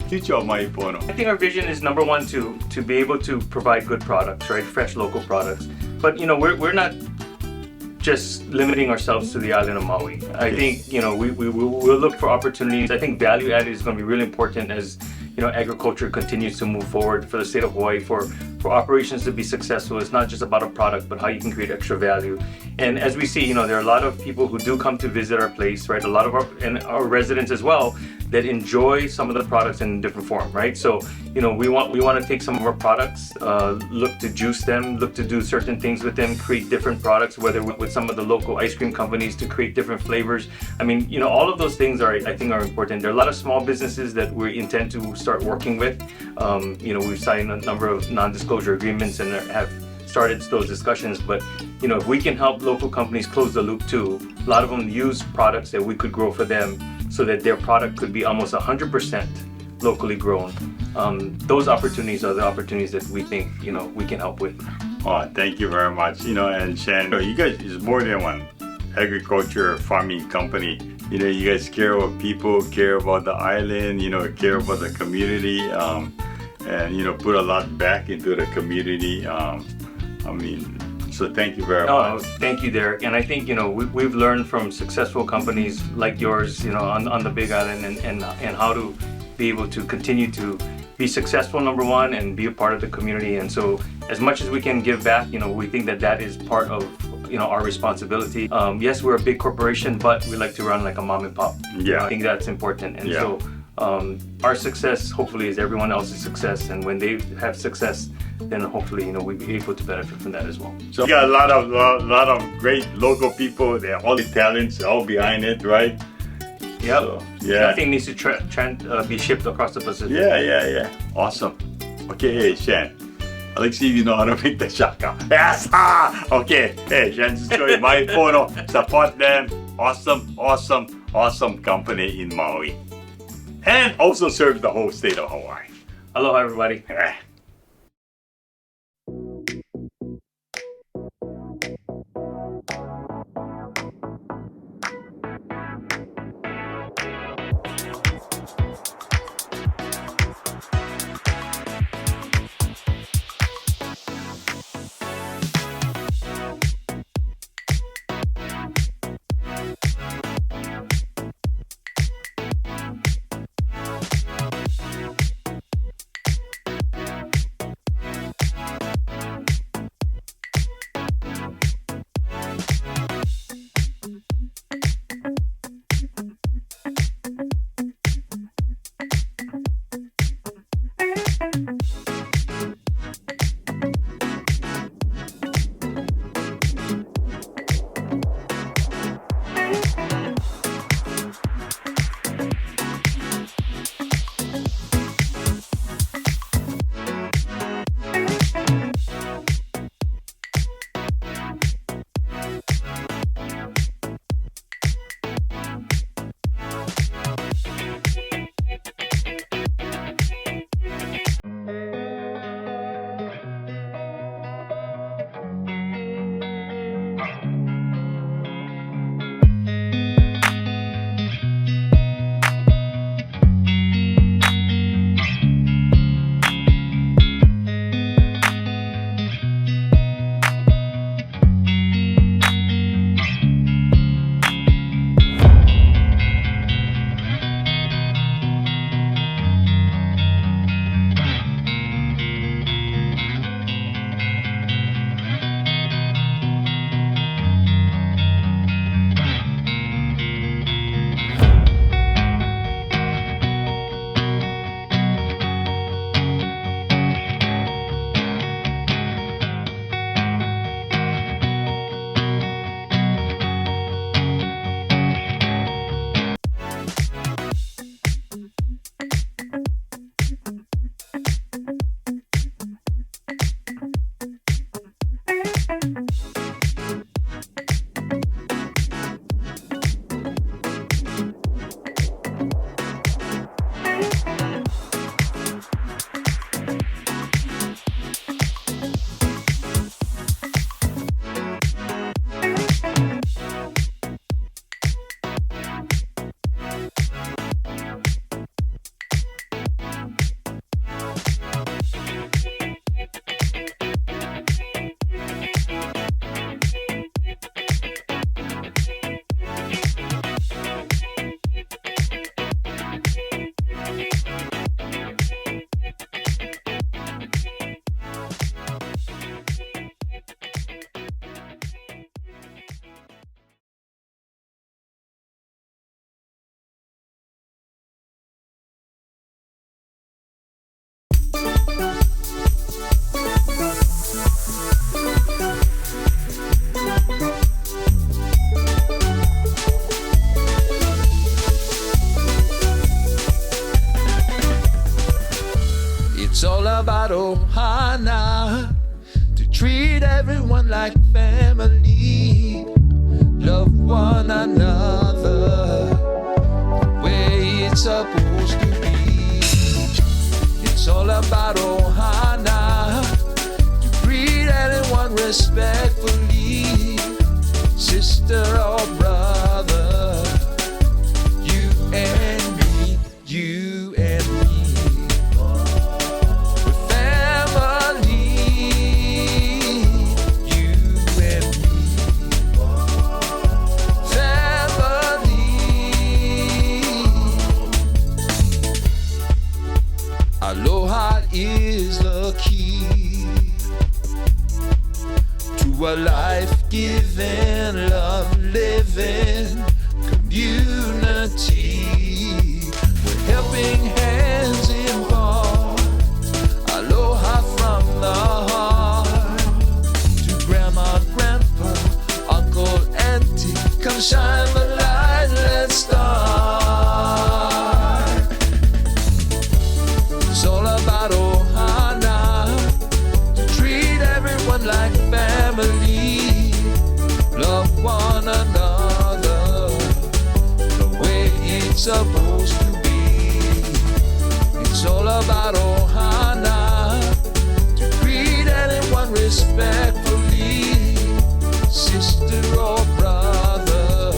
teach your Mahi Pono. I think our vision is number one to be able to provide good products, right? Fresh local products. But we're not just limiting ourselves to the island of Maui. I think we'll look for opportunities. I think value added is going to be really important as agriculture continues to move forward for the state of Hawaii. For operations to be successful, it's not just about a product, but how you can create extra value. And as we see, there are a lot of people who do come to visit our place, right? A lot of our residents as well that enjoy some of the products in a different form, right? So, we want to take some of our products, look to juice them, look to do certain things with them, create different products, whether with some of the local ice cream companies to create different flavors. All of those things I think are important. There are a lot of small businesses that we intend to start working with. We've signed a number of non-disclosure agreements and have started those discussions, but if we can help local companies close the loop too, a lot of them use products that we could grow for them so that their product could be almost 100% locally grown. Those opportunities are the opportunities that we think we can help with. Oh, thank you very much. And Shannon, you guys is more than one agriculture farming company. You guys care about people, care about the island, care about the community, and put a lot back into the community. So thank you very much. Thank you, Derek. And I think we've learned from successful companies like yours, on the Big Island, and how to be able to continue to be successful, number one, and be a part of the community. And so, as much as we can give back, we think that is part of our responsibility. Yes, we're a big corporation, but we like to run like a mom and pop. Yeah, I think that's important. And so, our success hopefully is everyone else's success, and when they have success, then hopefully we'll be able to benefit from that as well. So we got a lot of great local people. They're all Italians, all behind it, right? Yep. So, yeah. Nothing needs to be shipped across the Pacific. Yeah. Awesome. Okay, hey Shan, let's see if you know how to make the shaka. Yes. Okay. Hey, Shan's showing Mahi Pono. Support them. Awesome company in Maui. And also serves the whole state of Hawaii. Aloha, everybody. It's all about Ohana, to treat everyone like family, love one another the way it's supposed to be. It's all about Ohana, to treat anyone respectfully, sister or brother, you and me, you and me. We're family, you and me. Family. Aloha is the key to a life-giving, love-living community. We're helping hands impart aloha from the heart to grandma, grandpa, uncle, auntie. Come shine the light, let's start. It's all about Ohana, to treat everyone like family, love one another the way it's supposed to be. It's all about Ohana, to treat anyone respectfully, sister or brother,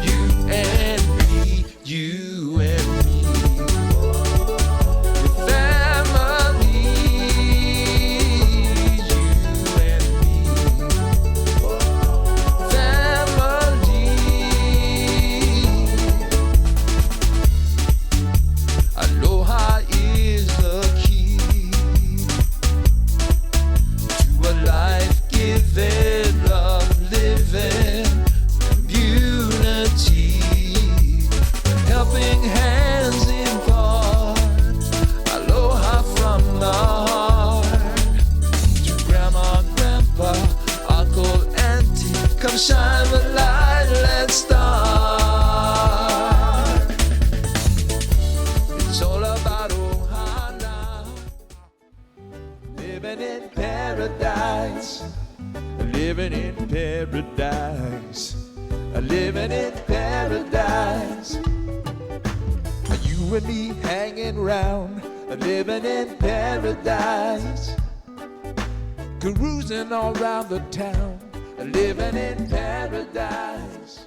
you and me, you and me. We're family, you and me. Family. Aloha is the key to a life-giving, love-living community. Helping hands impart aloha from the heart to grandma, grandpa, uncle, auntie. Come shine the light, let's start. It's all about Ohana, living in paradise, living in paradise, living in paradise. You and me hanging round, living in paradise, cruising all around the town, living in paradise.